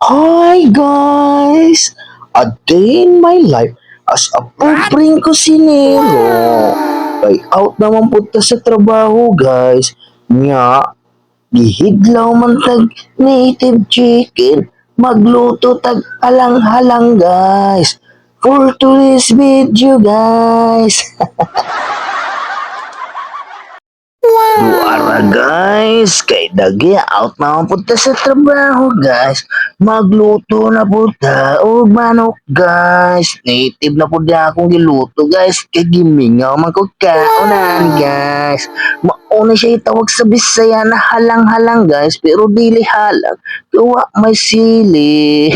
Hi guys! A day in my life as a pobreng kusinero. Kay out naman punta sa trabaho guys. Nga, gihidlaw man tag native chicken. Magluto tag alang-halang guys. For today's video guys. Duara guys, kay dagi out na ang punta sa trabaho guys. Magluto na punta og manok guys. Native na pud akong giluto guys. Kay gimingaw man ko kaunan guys. Mauna siya itawag sa Bisaya na halang-halang guys, pero dili halang. Tuwa may sili.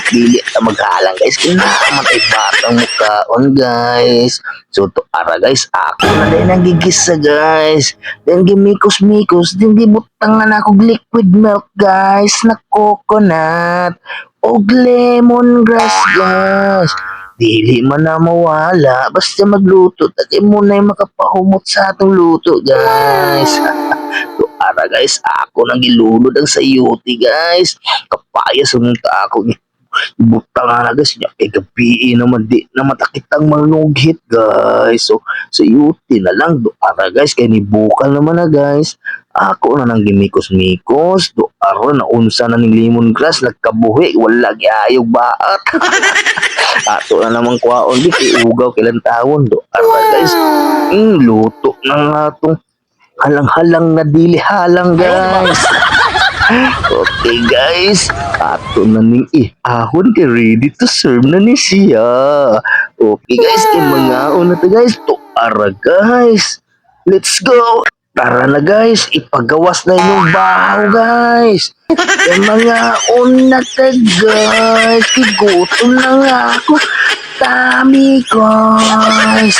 Dili ta maghalang guys, kinamatay batang mukhaon guys. So to ara guys, ako na din ang gigisa guys. Then gimikos-mikos, din gibutangan ako liquid milk guys na coconut o lemongrass guys. Dili man na mawala, basta magluto, tagay mo na yung makapahumot sa atong luto guys. So ara guys, ako nang gilulod ang sayuti guys. Kapayas umunta ako butang nga na guys niya kay gabi naman di na matakitang manugit guys. So yuti na lang do ara guys kay ni bukal naman na guys. Ako na nang gimikos-mikos do aron na unsa na ning lemongrass nagkabuhi wala gyayog baat. Ato na namang kwaon di kay ugaw kailan taon do ara guys. Luto na nga tong halang-halang na dili halang guys. Okay guys, ato na ning ahon kay ready to serve na ni siya. Okay guys, kay mga una to guys, to ara guys. Let's go. Tara na guys, ipagawas na yung bahaw guys. Kay mga una to guys, kigutom na nga ako. Dami guys.